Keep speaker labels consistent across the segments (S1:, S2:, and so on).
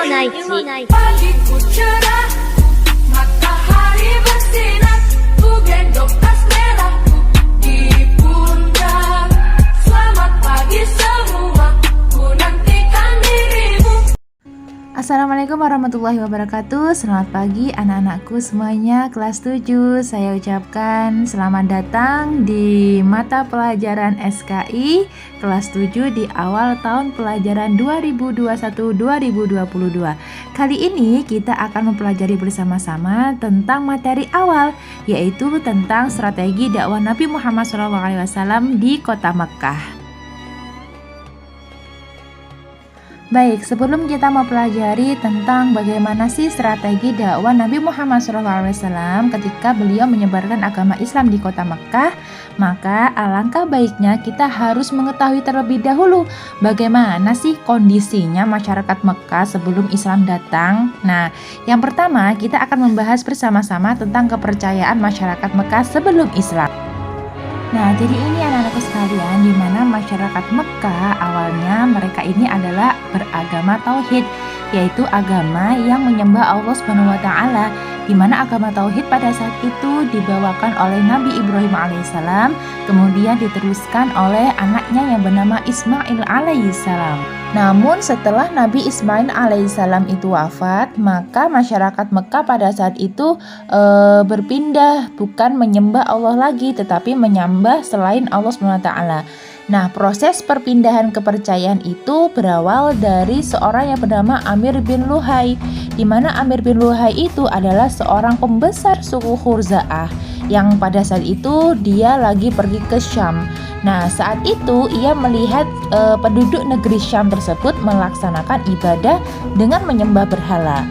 S1: Pagiku cerah, matahari bersinar, ku gendong tas merahku di pundak. Selamat pagi semua, ku nantikan dirimu.
S2: Assalamualaikum warahmatullahi wabarakatuh. Selamat pagi anak-anakku semuanya kelas 7. Saya ucapkan selamat datang di mata pelajaran SKI kelas 7 di awal tahun pelajaran 2021-2022. Kali ini kita akan mempelajari bersama-sama tentang materi awal, yaitu tentang strategi dakwah Nabi Muhammad SAW di kota Mekkah. Baik, sebelum kita mempelajari tentang bagaimana sih strategi dakwah Nabi Muhammad SAW ketika beliau menyebarkan agama Islam di kota Mekkah, maka alangkah baiknya kita harus mengetahui terlebih dahulu bagaimana sih kondisinya masyarakat Mekkah sebelum Islam datang. Nah, yang pertama kita akan membahas bersama-sama tentang kepercayaan masyarakat Mekkah sebelum Islam. Nah, jadi ini anak-anakku sekalian, di mana masyarakat Mekkah awalnya mereka ini adalah beragama tauhid, yaitu agama yang menyembah Allah Subhanahu wa taala, di mana agama tauhid pada saat itu dibawakan oleh Nabi Ibrahim alaihissalam, kemudian diteruskan oleh anaknya yang bernama Ismail alaihissalam. Namun setelah Nabi Ismail alaihissalam itu wafat, maka masyarakat Mekkah pada saat itu berpindah, bukan menyembah Allah lagi, tetapi menyembah selain Allah SWT. Nah, proses perpindahan kepercayaan itu berawal dari seorang yang bernama Amir bin Luhai, di mana Amir bin Luhai itu adalah seorang pembesar suku Khurza'ah yang pada saat itu dia lagi pergi ke Syam. Nah, saat itu ia melihat penduduk negeri Syam tersebut melaksanakan ibadah dengan menyembah berhala.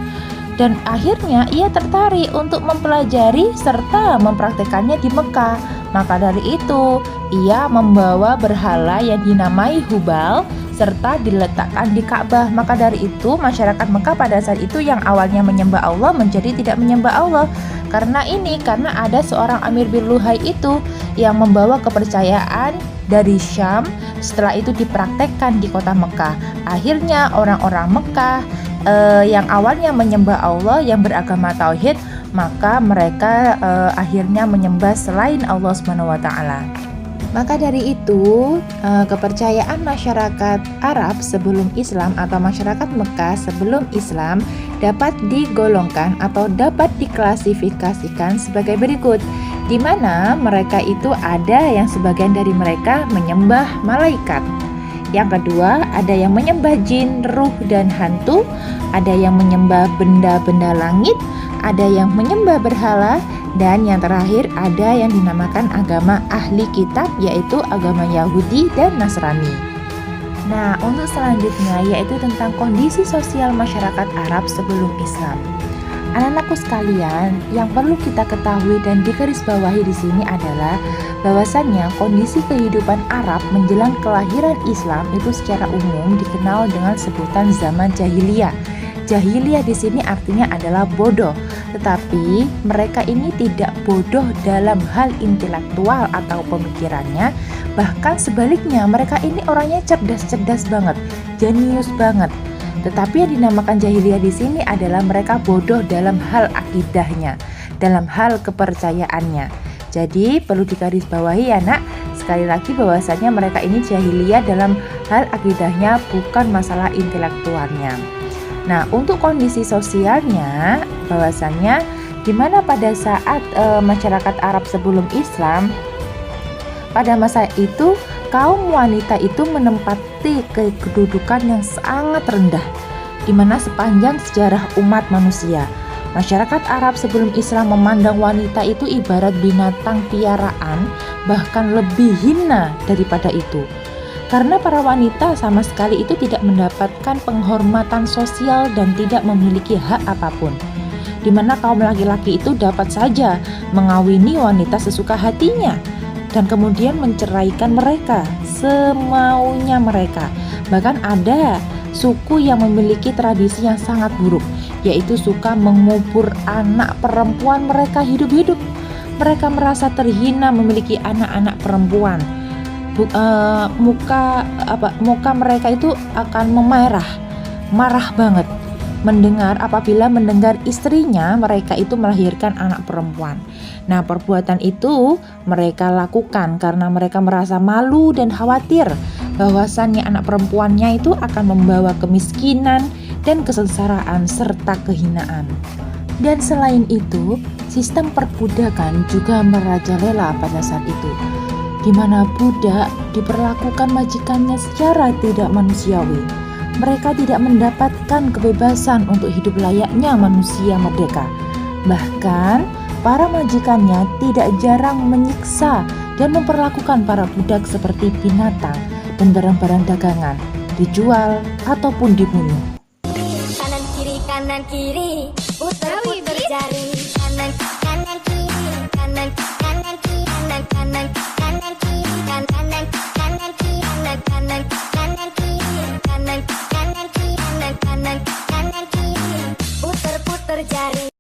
S2: Dan akhirnya ia tertarik untuk mempelajari serta mempraktekannya di Mekkah. Maka dari itu, ia membawa berhala yang dinamai Hubal serta diletakkan di Ka'bah. Maka dari itu, masyarakat Mekkah pada saat itu yang awalnya menyembah Allah menjadi tidak menyembah Allah. Karena ada seorang Amir bin Luhai itu yang membawa kepercayaan dari Syam, setelah itu dipraktekkan di kota Mekkah. Akhirnya orang-orang Mekkah yang awalnya menyembah Allah, yang beragama tauhid, maka mereka akhirnya menyembah selain Allah Subhanahu wa taala. Maka dari itu, kepercayaan masyarakat Arab sebelum Islam atau masyarakat Mekkah sebelum Islam dapat digolongkan atau dapat diklasifikasikan sebagai berikut, di mana mereka itu ada yang sebagian dari mereka menyembah malaikat. Yang kedua, ada yang menyembah jin, ruh, dan hantu. Ada yang menyembah benda-benda langit. Ada yang menyembah berhala. Dan yang terakhir, ada yang dinamakan agama ahli kitab, yaitu agama Yahudi dan Nasrani. Nah, untuk selanjutnya yaitu tentang kondisi sosial masyarakat Arab sebelum Islam. Anak-anakku sekalian, yang perlu kita ketahui dan digarisbawahi di sini adalah bahwasannya kondisi kehidupan Arab menjelang kelahiran Islam itu secara umum dikenal dengan sebutan zaman jahiliyah. Jahiliyah di sini artinya adalah bodoh, tetapi mereka ini tidak bodoh dalam hal intelektual atau pemikirannya, bahkan sebaliknya mereka ini orangnya cerdas-cerdas banget, jenius banget. Tetapi yang dinamakan jahiliyah di sini adalah mereka bodoh dalam hal akidahnya, dalam hal kepercayaannya. Jadi perlu digarisbawahi ya nak, sekali lagi bahwasannya mereka ini jahiliyah dalam hal akidahnya, bukan masalah intelektualnya. Nah, untuk kondisi sosialnya, bahwasannya dimana pada saat masyarakat Arab sebelum Islam, pada masa itu kaum wanita itu menempati kedudukan yang sangat rendah, di mana sepanjang sejarah umat manusia, masyarakat Arab sebelum Islam memandang wanita itu ibarat binatang piaraan, bahkan lebih hina daripada itu. Karena para wanita sama sekali itu tidak mendapatkan penghormatan sosial dan tidak memiliki hak apapun, di mana kaum laki-laki itu dapat saja mengawini wanita sesuka hatinya dan kemudian menceraikan mereka semaunya mereka. Bahkan ada suku yang memiliki tradisi yang sangat buruk, yaitu suka mengubur anak perempuan mereka hidup-hidup. Mereka merasa terhina memiliki anak-anak perempuan. Muka mereka itu akan marah banget. mendengar apabila mendengar istrinya mereka itu melahirkan anak perempuan. Nah, perbuatan itu mereka lakukan karena mereka merasa malu dan khawatir bahwasannya anak perempuannya itu akan membawa kemiskinan dan kesengsaraan serta kehinaan. Dan selain itu, sistem perbudakan juga merajalela pada saat itu, di mana budak diperlakukan majikannya secara tidak manusiawi. Mereka tidak mendapatkan kebebasan untuk hidup layaknya manusia merdeka. Bahkan, para majikannya tidak jarang menyiksa dan memperlakukan para budak seperti binatang dan barang-barang dagangan, dijual ataupun dibunuh.
S3: Kanan kiri, putar-putar jari. Kanan kanan kiri, kanan kanan kiri, kanan kanan kanan kiri, kanan kanan kanan kiri, kanan kanan kanan kiri, kanan kanan kiri, kanan kanan kanan kiri, putar-putar jari.